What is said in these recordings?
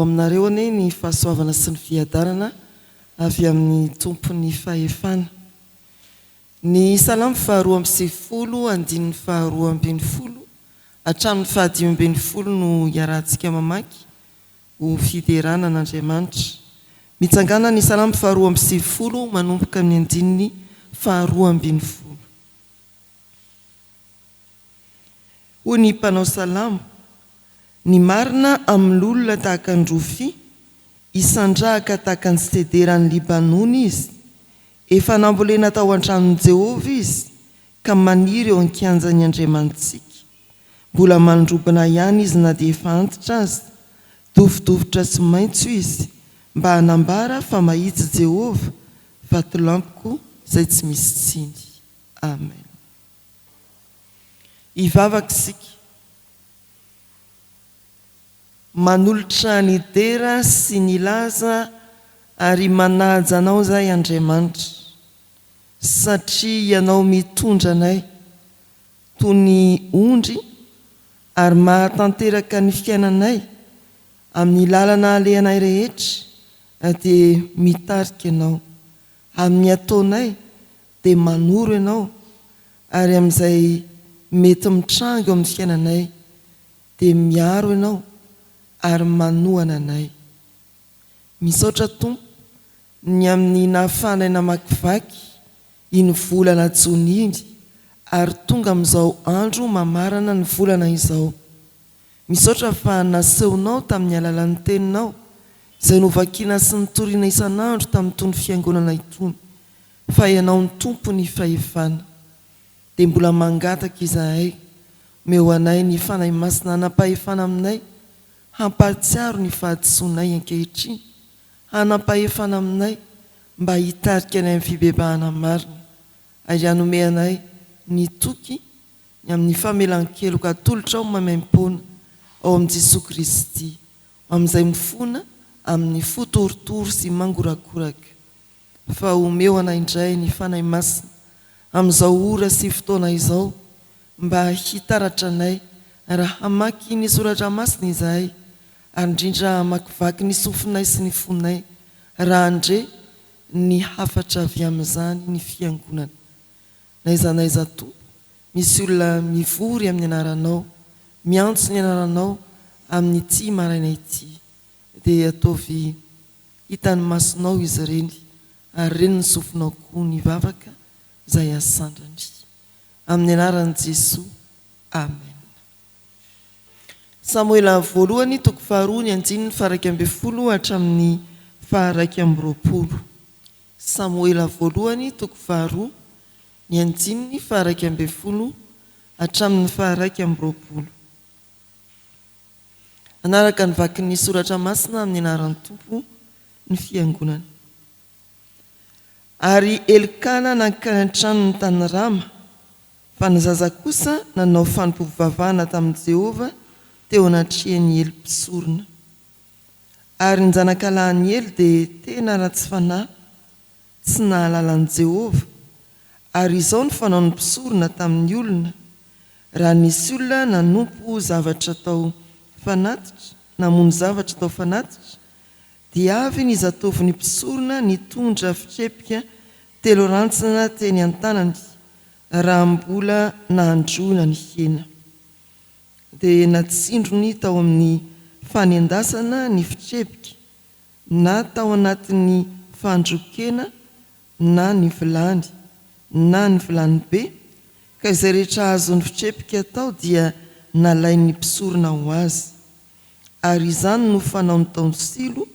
aminareo anie ny fahasoavana sy ny fiadarana avy amin'ny tompony fahefana. Ny salamo faharoa amby sivifolo andininy faharoa ambin'ny folo hatramin'ny fahadimy ambin'ny folo no iarahantsika mamaky ho fiderana an'Andriamanitra. Mitsangana ny salamo faharoa amby sivifolo manomboka amin'ny andininy faharoa ambin'ny folo. Hoy ny mpanao salamo: ny marina amin'olona tahaka ny rofia, isandrahaka tahaka ny sederan'ny Libanony izy. Efa nambolena tao an-tranon'i Jehovah izy, ka maniry eo an-kianjan'ny Andriamantsika. Mbola mandrobona ihany izy na dia efa antitra azy, dovidovitra tsy maitso izy, mba hanambara fa mahitsy Jehovah, vatolampoko izay tsy misy tsiny. Amen. Hivavaka isika. Manolotra ny dera sy ny laza ary manaja anao zay Andriamanitra, satria ianao mitondra anay toy ny ondry ary mahatanteraka ny fiainanay amin'ny lalana alehanay rehetra dia mitarika ianao, amin'ny ataonay dia manoro ianao, ary amin'izay mety mitrango amin'ny fiainanay dia miaro ianao ary manohana anay. Misaotra Tompo ny amin'ny nahafahanay namakivaky iny volana Jony ary tonga amin'izao andro mamarana ny volana izao. Misaotra fa nasehonao tamin'ny alalan'ny teninao izay novakiana sy nitoriana isan'andro tamin'itony fiangonana itony, fa ianao ny Tompo ny fahefana. Dia mbola mangataka izahay, meo anay ny fanahy masina hanapahefana aminay, hampatsiaro ny fahadisoanay ankehitriny, hanapahefana aminay mba hitarika anay amin'ny fibebahana marina, ary hanome anay ny toky ny amin'ny famelan-keloka atolotra ao mamaim-pona ao amin'i Jesosy Kristy, amin'izay mifona amin'ny fotorotoro sy mangorakoraka. Fa omeo anay indray ny fanahy masina amin'izao ora sy fotoana izao, mba hitaratra anay raha hamaky ny soratra masina izahay, ary indrindra hamakivaky ny sofinay sy ny fonay, raha andre ny hafatra avy amin'izany ny fiangonana. Naizanaiza Tompo, misy olona mivory amin'ny anaranao, miantso ny anaranao amin'ny ity maraina ity, dia ataovy hitany masonao izy ireny, ary ireny ny sofinao koa ny vavaka izay asandrany. Amin'ny anaran'i Jesosy. Amen. Samuela voalohany toko faharoa ny andininy faharaiky ambin'ny folo hatramin'ny faharaiky amby roapolo. Samuela voalohany toko faharoa ny andininy faharaiky ambin'ny folo hatramin'ny faharaiky amby roapolo. Anaraka ny vakin'ny soratra masina amin'ny anaran'ny Tompo ny fiangonana. Ary Elikana nankany an-tranon'ny tany Rama, fa ny zaza kosa nanao fanompovavahana tamin'i Jehovah teo anatrihan'ny Ely mpisorona. Ary ny zanakalahin'ny Ely dia tena ratsy fanahy, tsy nahalalan'i Jehovah, ary izao ny fanao ny mpisorona tamin'ny olona: raha nisy olona nanompo zavatra tao fanatitra, namono zavatra tao fanatitra, dia avy ny zatovin'ny mpisorona nitondra fitrepika telo rantsana teny an-tanany, raha mbola nahandroana ny hena. Dia natsindrony tao amin'ny fanendasana ny fitrepika, na tao anatin'ny fandrokena, na ny vilany, na ny vilany be, ka izay rehetra azon'ny fitrepika tao dia nalain'ny mpisorona ho azy. Ary izany no fanaony taonsilo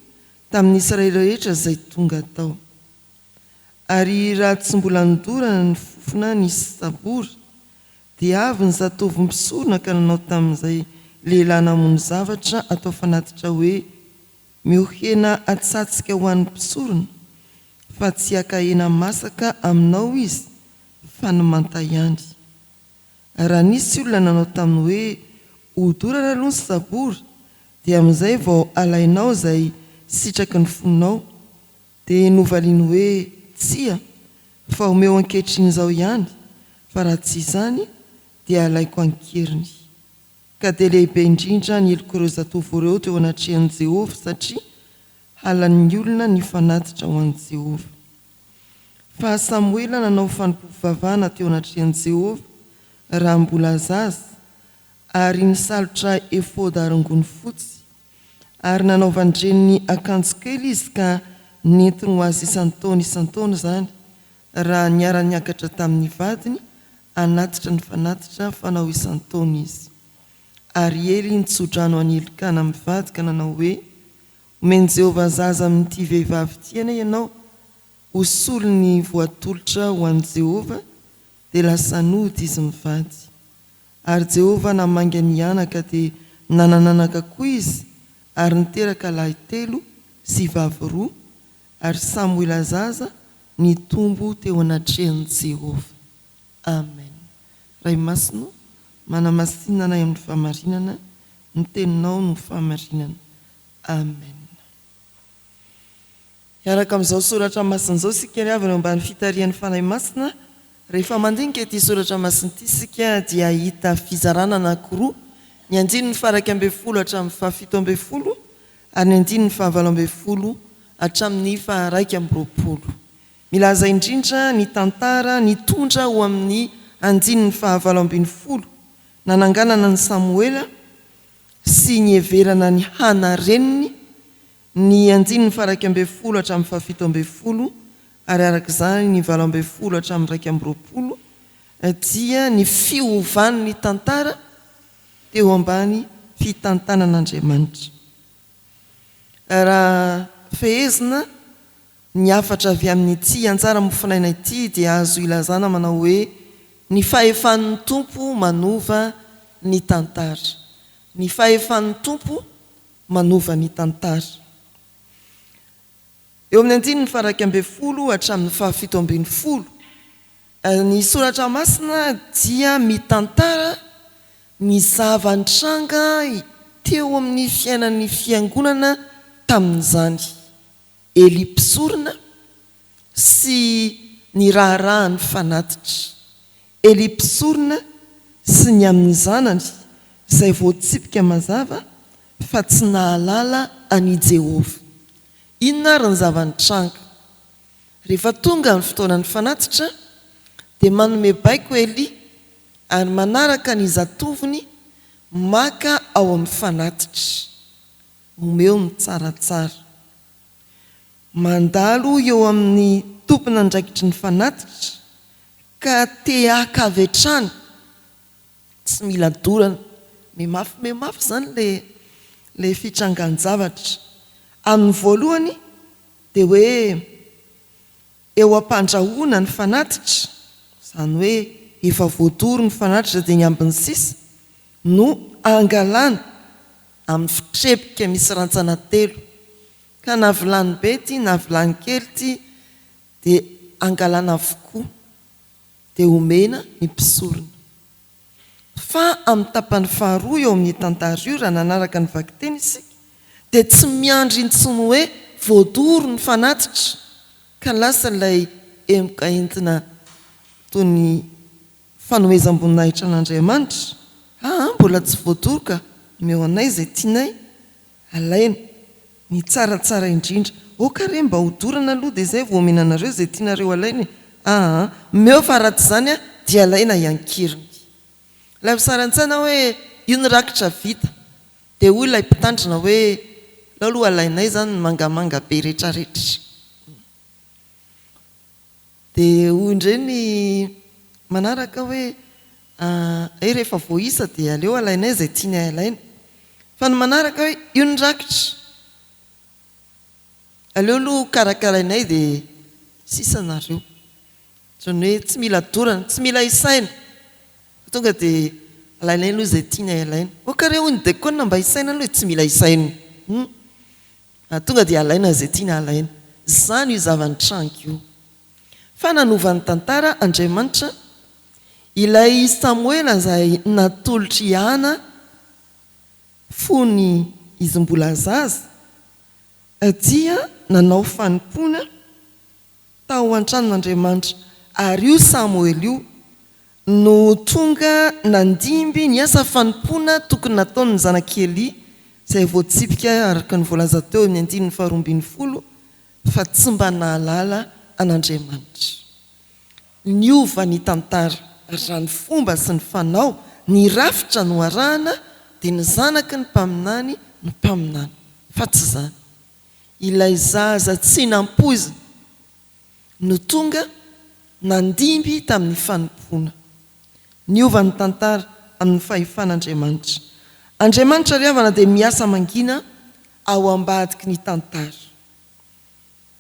tamin'ny Israely rehetra izay tonga tao. Ary raha tsy mbola nidorana ny fofona ny sabory, dia avy ny zatovy mpisorona ka nanao tamin'izay lehilahy namono zavatra atao fanatitra hoe: miohena atsatsika ho an'ny mpisorona, fa tsy haka-hena masaka aminao izy, fa ny manta ihany. Raha nisy olona nanao taminy hoe hodorana aloha ny sabory, dia amin'izay vao alainao izay sitraky ny fonao, dia novaliany hoe tsia, fa omeo ankehitriny izao ihany, fa raha tsy izany dia alaiko ankeriny. ka dia lehibe indrindra ny helokoreo zatovo ireo teo anatrehan'i Jehova satria halan'ny olona ny fanatitra ho an'i Jehova. Fa Samoela nanao fanompovavahana teo anatrehan'i Jehova raha mbola zaza ary nisalotra efôda arangony fotsy ary nanaovandreny akanjo kely izy ka nentiny ho azy isan-taona izany raha niara-niakatra tamin'ny vadiny anatitra ny fanatitra fanao isan-taona izy. Ary Ely nitsodrano any Elikana mivady ka nanao hoe omeny Jehova zaza amin'ity vehivavy ity ane ianao hosolo ny voatolotra ho an'i Jehova dia lasa nody izy mivady. Ary Jehova namanga ny anaka dia nanananaka koa izy ary niteraka lahy 3 sy vavy 2 ary Samoela zaza nitombo teo anatrehan'i Jehova. Amen. Ray masino manamasinana amin'ny famarinana ny teninao no famarinana. Amen. Iaraka amin'izao soratra masina izao sika ry avy ambany fitarian'ny fanahy masina. Rehefa mandinika ity soratra masina ity sika dia hita fizarana anankiroa. Ny andiny ny faraka ambin'ny folo hatramin'ny fahafito ambin'ny folo ary ny andiny ny fahavalo ambin'ny folo hatramin'ny faharaika amby roapolo. Milaza indrindra ny tantara nitondra ho amin'ny andiny ny fahavalo ambin'ny folo nananganana ny Samoela sy ny heverana ny Hana reniny. Ny andiny ny faraka ambin'ny folo hatramin'ny fahafito ambin'ny folo ary arak'izany ny valo ambin'ny folo hatramin'ny raika amby roapolo dia ny fiovan'ny tantara teo ambany fitantanan'Andriamanitra. Raha fehezina ny afatra avy amin'ity anjara mofinaina ity dia azo ilazana manao hoe ny fahefan'ny tompo manova ny tantara. Ny fahefan'ny tompo manova ny tantara. Eo amin'ny andiny ny faraka ambin'ny folo hatramin'ny fahafito ambin'ny folo ny soratra masina dia mitantara ny zava-nitranga teo amin'ny fiainan'ny fiangonana tamin'izany. Ely mpisorona sy ny raharahan'ny fanatitra. Ely mpisorona sy ny amin'ny zanany izay voatsipika mazava fa tsy nahalala any Jehova. Inona ary ny zava-nitranga? Rehefa tonga ny fotoanan'ny fanatitra dia manome baiko Ely ary manaraka ny zatoviny maka ao amin'ny fanatitra. Omeo ny tsaratsara. Mandalo eo amin'ny tompona andraikitry ny fanatitra ka te haka avy hatrany. Tsy mila dorana. Memafy zany le fitrangan-javatra. Amin'ny voalohany dia hoe eo am-pandrahoana ny fanatitra, izany hoe efa voadoro ny fanatitra dia ny ambiny sisa no angalana amin'ny fitrepika misy rantsana 3 ka na vilany be ity na vilany kely ity dia angalana avokoa dia omena ny mpisorona. Fa amin'ny tapany faharoa eo amin'ny tantara io raha nanaraka ny vakiteny isika dia tsy miandry intsony hoe voadoro ny fanatitra ka lasa ilay emoka entina toy ny fanomezam-boninahitra an'Andriamanitra. Mbola tsy voadoro ka meo anay izay tianay alaina ny tsaratsara indrindra. Kare mba hodorana aloha dia izay vao omenanareo izay tianareo alaina. Meo fa raha tsy izany dia alaina iankiriny. Ilay misarantsana hoe io ny rakitra vita dia hoy ilay mpitandrina hoe aloha alainay zany ny mangamanga be rehetrarehetra. Dia hoy indreny manaraka hoe rehefa voaisa dia aleo alainay izay tiany alaina. Fa ny manaraka hoe io ny rakitra aleo aloha karakarainay dia sisanareo. Ohatran'ny hoe tsy mila dorana, tsy mila isaina. Tonga dia alainay aloha izay tiany alaina. Kare hoy ny dekona mba isaina aloha tsy mila isaina. Tonga dia alaina izay tiany alaina. Izany io zava-nitranga io. Fa nanovan'ny tantara Andriamanitra ilay Samoela izay natolotra i Hana fony izy mbola zaza dia nanao fanimpona tao an-tranon'Andriamanitra. Ary io Samoela io no tonga nandimby ny asa fanompoana tokony nataony zanakely izay voatsipika araka ny voalaza teo amin'ny 19 fa tsy mba nahalala an'Andriamanitra. Niova ny tantara raha ny fomba sy ny fanao ny rafitra no arahana dia ny zanaky ny mpaminany ny mpaminany fa tsy zany. Ilay zaza tsy nampozina no tonga nandimby tamin'ny fanompoana. Niova ny tantara amin'ny fahefan'Andriamanitra. Andriamanitra riavana dia miasa mangina ao ambadiky ny tantara.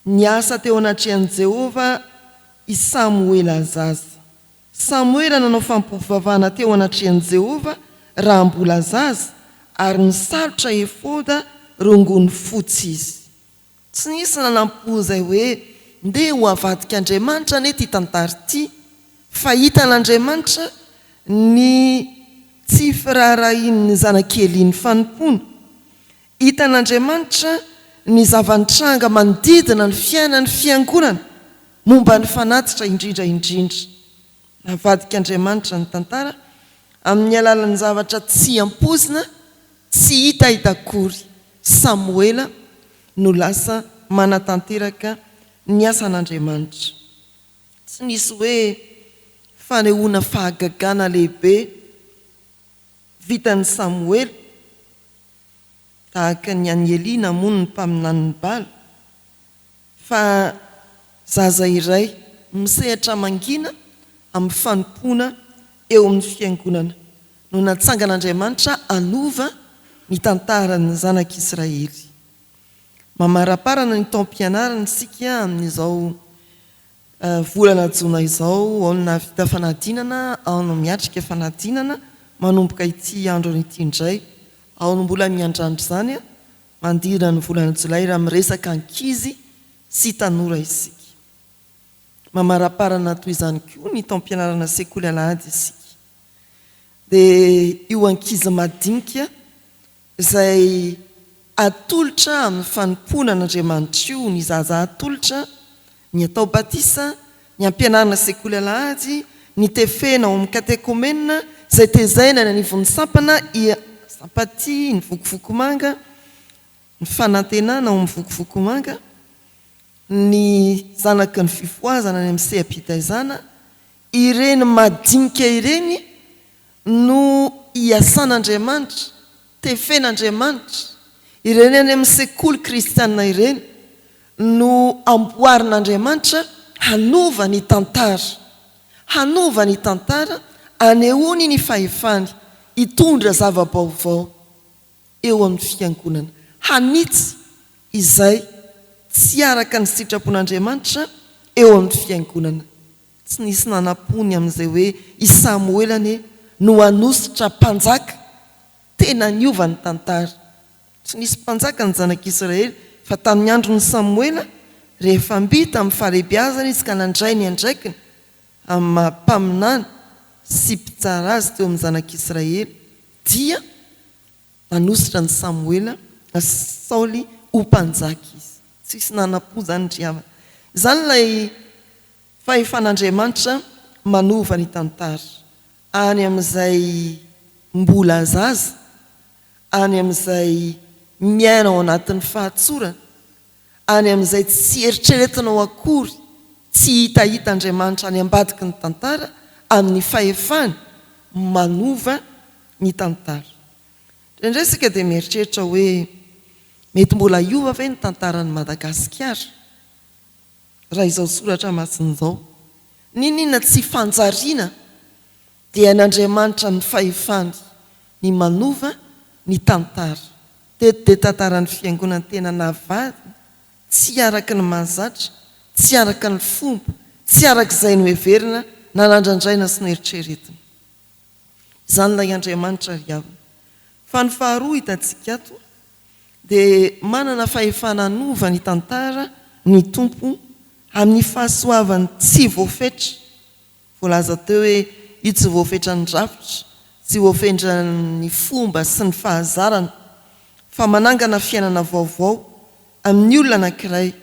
Niasa teo anatrehan'i Jehova i Samuela zaza. Samuela nanao fampovavana teo anatrehan'i Jehova raha mbola zaza ary nisalotra efoda rongony fotsy izy. Tsy nisy nanampoizay hoe ndeha ho avadika Andriamanitra ane ty tantara ty, fa hitan'Andriamanitra ny tsy firaharahin'ny zanakely ny fanompoana. Hitan'Andriamanitra ny zava-nitranga manodidina ny fiainany fiangonana momba ny fanatitra indrindra. Navadik'Andriamanitra ny tantara amin'ny alalan'ny zavatra tsy ampozina, tsy hita akory. Samuela no lasa manatanteraka ny asan'Andriamanitra. Tsy nisy hoe fanehoana fahagagana lehibe vitan'ny Samuela tahaka ny an'i Eli namono ny mpaminany Bala, fa zaza iray misehatra mangina amin'ny fanompoana eo amin'ny fiangonana no natsangan'Andriamanitra anova ny tantaran'ny zanak'Israely. Mamaraparana ny taom-pianarana isika amin'izao volana jona izao, ao na vita fanadinana, ao no miatrika fanadinana manomboka ity andro ity indray, ao no mbola miandrandro zany mandira ny volana jolay raha miresaka ankizy sy tanora isika. Mamaraparana toy izany koa ny taom-pianarana sekoly alahady isika. Dia io ankizy madinika izay atolotra amin'ny fanompoana an'Andriamanitra io, ny zaza atolotra, ny atao batisa, ny ampianarana sekoly alahady, ny tefena ao amin'ny katekomena, izay tezaina ny anivon'ny sampana, sampaty, ny vokovokomanga, ny fanantenana ao amin'ny vokovokomanga, ny zanaky ny fifoazana ny amin'ny seapitaizana, ireny madinika ireny no iasan'Andriamanitra, tefen'Andriamanitra, ireny any amin'ny sekoly kristianina ireny no amboarin'Andriamanitra hanova ny tantara, hanova ny tantara, anehoany ny fahefany, hitondra zava-baovao eo amin'ny fiangonana, hanitsy izay tsy araka ny sitrapon'Andriamanitra eo amin'ny fiangonana. Tsy nisy nanapony amin'izay hoe i Samuela no hanositra mpanjaka, tena niova ny tantara. Tsy nisy mpanjaka ny zanak'Israely, fa tamin'ny andron'ny Samuela rehefa mbita amin'ny fahalehibiazana izy ka nandray ny andraikiny amin'ny mampaminana sy mpitsara azy teo amin'ny zanak'Israely, dia nanositra ny Samuela Saoly ho mpanjaka izy. Tsisy nanapo zany driavana. Izany ilay fahefan'Andriamanitra manova ny tantara any amin'izay mbola zaza, any amin'izay miaina ao anatin'ny fahatsorana, any amin'izay tsy eritreretinao akory, tsy hitahita Andriamanitra any ambadiky ny tantara, amin'ny fahefany manova ny tantara. Indray isika dia mieritreritra hoe mety mbola iova ve ny tantaran'ny Madagasikara raha izao soratra masin'izao. Ninona tsy fanjariana dia n'Andriamanitra ny fahefany ny manova ny tantara. Teto dia tantaran'ny fiangonana tena navady, tsy araka ny mahazatra, tsy araka ny fomba, tsy araka izay no heverina na nandrandraina sy noeritreretina. Izany ilay Andriamanitra riavana. Fa ny faharoa hitantsika ato dia manana fahefana hanova ny tantara ny tompo amin'ny fahasoavany tsy voafetra. Voalaza teo hoe io tsy voafetra ny rafitra, tsy voafetra ny fomba sy ny fahazarana, fa manangana fiainana vaovao amin'ny olona anankiray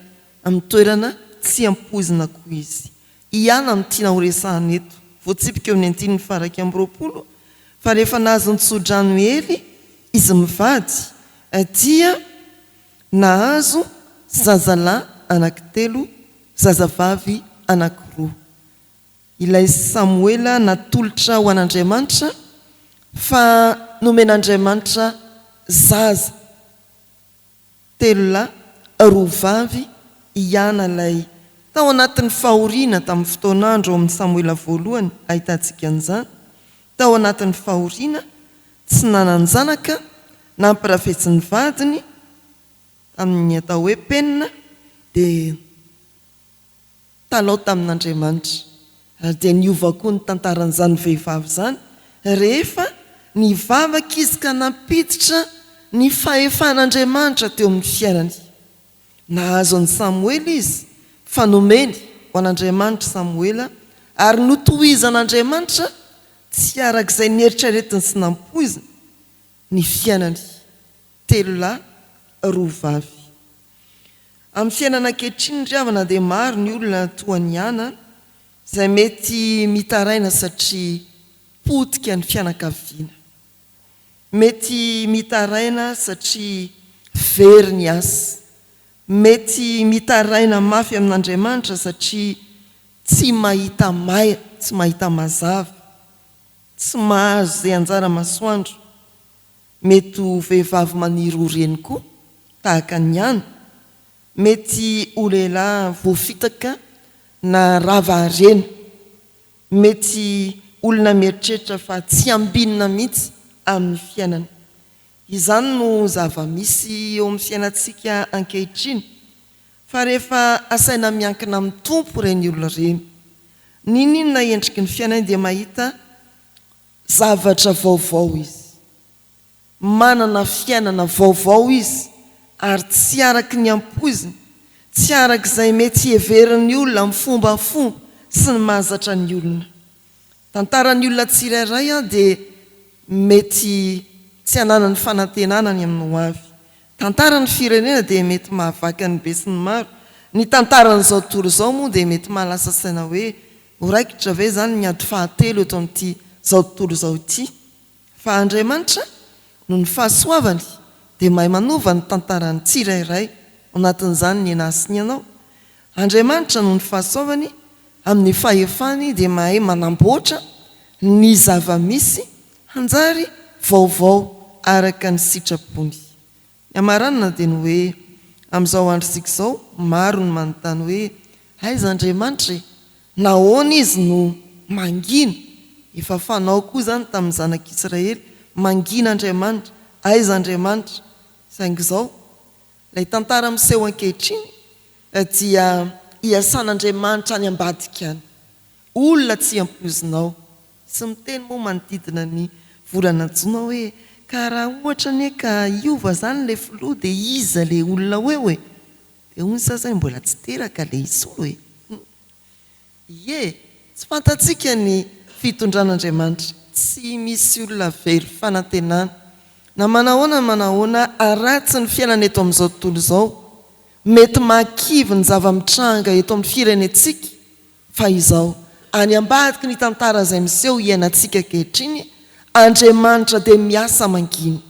amin'ny toerana tsy ampozina koa izy. Ihana amin'ny tiana ho resahana eto voatsipika eo amin'ny antiny faraka am'roapolo fa rehefa nahazo nitsodrano hely izy mivady dia nahazo zazalahy anankitelo zazavavy anankiroa ilay Samuela natolotra ho an'Andriamanitra fa nomen'Andriamanitra zaza telo lahy roa vavy ianalay tao anatin'ny fahoriana tamin'ny fotoanandro ao amin'ny Samuela voalohany ahitantsika an'izany tao anatin'ny fahoriana tsy nanan-janaka nampirafetsy ny vadiny amin'ny atao hoe penina dia talao tamin'Andriamanitra ary dia niova koa ny tantaran'izany vehivavy izany rehefa nivavaka izy ka nampiditra ny fahefan'Andriamanitra teo amin'ny fiainany nahazo ny Samuela izy fa nomeny ho an'Andriamanitra Samuela ary notohizan'Andriamanitra tsy arak'izay nieritreretiny sy nampoiziny ny fiainany telo lahy roa vavy amin'ny fiainana ankehitriny ry havana dia maro ny olona toa niana izay mety mitaraina satria potika ny fianakaviana mety mitaraina satria very ny asa mety mitaraina mafy amin'Andriamanitra satria tsy mahita tsy mahita mazava tsy mahazo izay anjara masoandro mety ho vehivavy maniry ho reny koa tahaka ny any mety ho lehilahy voafitaka na rava harena mety olona mieritreritra fa tsy ambinina mihitsy amin'ny fiainana izany no zava-misy eo amin'ny fiainantsika ankehitriny fa rehefa asaina miankina amin'ny tompo ireny olona ireny ninona endriky ny fiainany dia mahita zavatra vaovao izy manana fiainana vaovao izy ary tsy araky ny ampoiziny tsy arak'izay mety heverin'ny olona amin'ny fomba sy ny mahazatra ny olona tantaran'ny olona tsirairay dia mety tsy hananany fanantenana ny amin'ny ho avy tantaran'ny firenena dia mety mahavaka ny be sy ny maro ny tantaran'izao tontolo izao moa dia mety mahalasa saina hoe horaikitra ve zany ny ady fahatelo eto amin'ity zao tontolo izao ity fa Andriamanitra no ny fahasoavany dia mahay manova ny tantarany tsirairay anatin'izany ny ena sy ny anao Andriamanitra no ny fahasoavany amin'ny fahefany dia mahay manamboatra ny zava-misy hanjary vaovao araka ny sitrapony ny amaranina dia ny hoe amin'izao androsika izao maro ny manontany hoe aiza Andriamanitra nahoana izy no mangina efa fanao koa zany tamin'ny zanak'Israely mangina Andriamanitra aiza Andriamanitra saingy izao ilay tantara miseho ankehitriny dia hiasan'Andriamanitra any ambadika any olona tsy ampoizinao sy miteny moa manodidina ny volana jona hoe ka raha ohatra anie ka iova zany le filoha dia iza le olona hoe dia hoy sasany mbola tsy teraka le isolo hoe tsy fantatsika ny fitondran'Andriamanitra tsy misy olona very fanantenana na manahoana aratsy ny fiainana eto amin'izao tontolo izao mety mahakivy ny zava-mitranga eto amin'ny firenentsika fa izao any ambadiky ny tantara izay miseho iainantsika ankehitriny Andriamanitra dia miasa mangina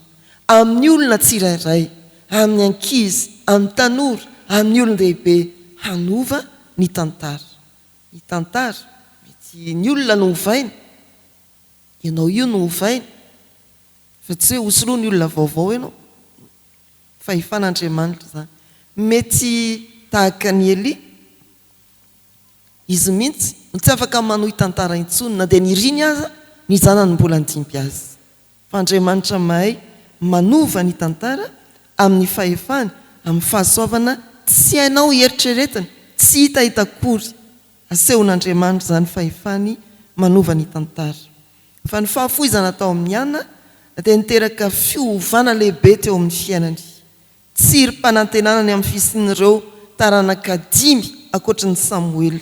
amin'ny olona tsirairay amin'ny ankizy amin'ny tanora amin'ny olon-dehibe hanova ny tantara mety ny olona no hovaina ianao io no hovaina fa tsy hoe hosoloa ny olona vaovao ianao fa hifan'Andriamanitra zany mety tahaka ny Elia izy mihitsy tsy afaka manohy tantara intsony na dia niriny aza ny zanany mbola nidimpy azy fa Andriamanitra mahay manova ny tantara amin'ny fahefany amin'ny fahasoavana tsy hainao eritreretiny tsy hitahitakory asehon'Andriamanitra zany fahefany manova ny tantara fa ny fahafoizana tao amin'ny ana dia niteraka fiovana lehibe teo amin'ny fiainany tsy ry-panantenanany amin'ny fisin'ireo taranaka 5 akoatra ny Samuela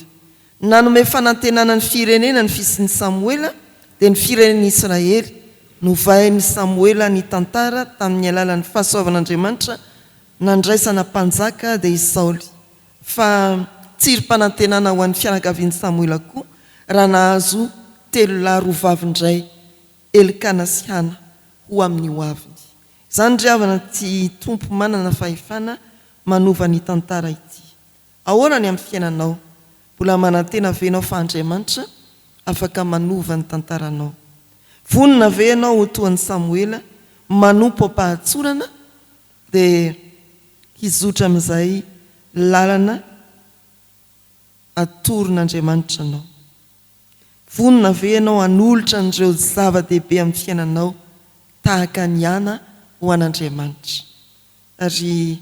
nanome fanantenana ny firenena ny fisin'ny Samuela dia ny firenen'ny Israely novain'ny Samuela ny tantara tamin'ny alalan'ny fahasoavan'Andriamanitra nandraisana mpanjaka dia i Saoly fa tsy ry-panantenana ho an'ny fianakavian'ny Samuela koa raha nahazo telo lahy roa vavy indray Elikana sy Hana ho amin'ny hoaviny. Izany ry havana ty tompo manana fahefana manova ny tantara ity. Ahoana ny amin'ny fiainanao? Mbola manantena ve ianao fa Andriamanitra afaka manova ny tantaranao? Vonona ve ianao ho toa ny Samuela manompo ampahatsorana dia hizotra amin'izay lalana atoron'Andriamanitra anao? Vonona ve ianao hanolotra an'ireo zava-dehibe amin'ny fiainanao tahaka ny Hana ho an'Andriamanitra? Ary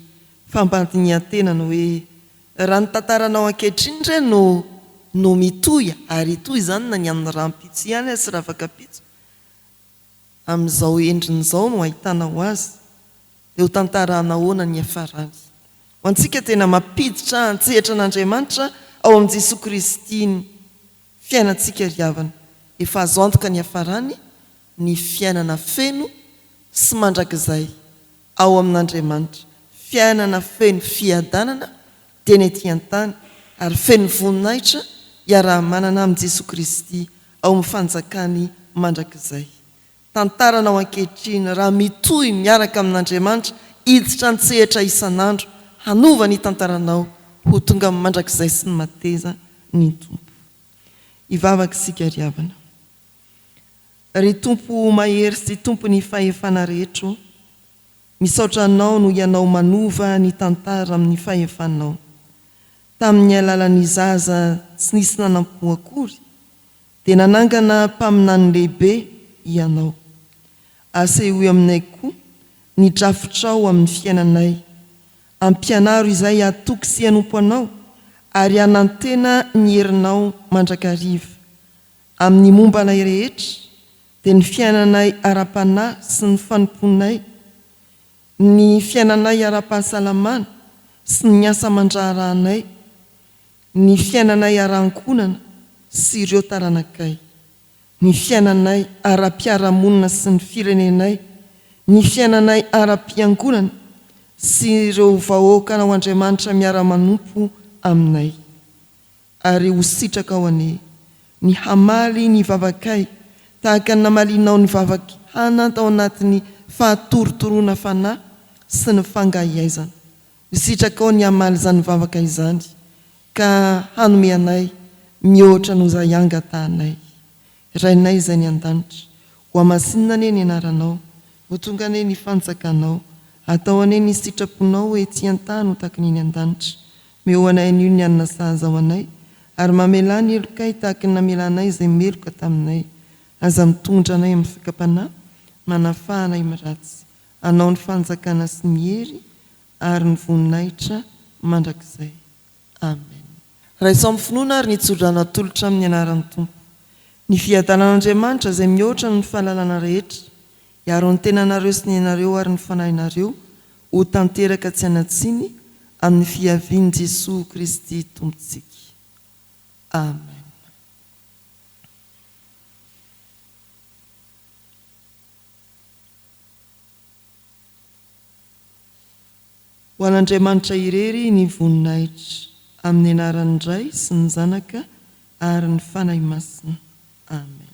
fampandinihan-tena no hoe raha ny tantaranao ankehitriny indray no mitohy, ary toy izany na ny amin'ny rahampitso ihany sy ravakapitso amin'izao endrin'izao no ahitanao azy, dia ho tantarana ahoana ny hafarany? Ho antsika tena mampiditra antsehatra an'Andriamanitra ao amin'i Jesosy Kristy ny fiainantsika ry havana. Efa azo antoka ny hafarany, ny fiainana feno sy mandrakizay ao amin'Andriamanitra, fiainana feno fiadanana dia ny ety an-tany, ary feno voninahitra iaraha-manana amin'i Jesosy Kristy ao amin'ny fanjakany mandrakizay. Tantaranao ankehitriny raha mitohy miaraka amin'Andriamanitra, hiditra antsehatra isan'andro, hanova ny tantaranao ho tonga amin'ny mandrakizay sy ny mateza ny tompo. Ivavaka isika ry havana. Ry tompo mahery sy tompo ny fahefana rehetra, misaotra anao no ianao manova ny tantara amin'ny fahefanao. Tamin'ny alalan'ny zaza tsy nisy nanampo akory, dia nanangana mpaminany lehibe ianao. Asehoe aminay koa ny drafitrao amin'ny fiainanay, ampianaro izay atoky sy hanompo anao, ary hanantena ny herinao mandrakariva amin'ny mombanay rehetra, dia ny fiainanay ara-panahy sy ny fanomponay, ny fiainanay ara-pahasalamana sy ny asa mandraharahanay, ny fiainanay ara-ankonana sy ireo taranakay, ny fiainanay ara-piaramonina sy ny firenenay, ny fiainanay ara-piangonana sy ireo vahoaka ao Andriamanitra miara-manompo aminay. Ary ho sitraka ao ane ny hamaly ny vavakay tahaka ny namalinao ny vavaky Hana tao anatin'ny fahatorotoroana fanahy sy ny fangahiaizana. Ho sitraka ao ny hamaly izany vavaka izany, ka hanome anay mihoatra no izay angatahanay. Rainay izay ny an-danitra, ho amasinina ane ny anaranao, ho tonga ane ny fanjakanao, atao ane ny sitraponao ety an-tany ho tahaka ny an-danitra. Mehoanay ny ny anina sahaza ao anay, ary mamela ny elokay tahaka ny namelanay izay meloka taminay. Aza mitondra anay amin'ny fikapanahy, manafahanay miratsy, anao ny fanjakana sy ny hery ary ny voninahitra mandrakizay. Amen. Raha isao amin'ny finoana ary nitsodrana tolotra amin'ny anaran'ny Tompo. Ny fiadanan'Andriamanitra izay mihoatra ny fahalalana rehetra, hiaro ny tenanareo sy ny anareo ary ny fanahinareo ho tanteraka tsy hanatsiny amin'ny fiavian'i Jesosy Kristy Tompontsika. Amen. Ho an'Andriamanitra irery ny voninahitra, amin'ny anaran'ny Ray sy ny Zanaka ary ny fanahy masina. Amen.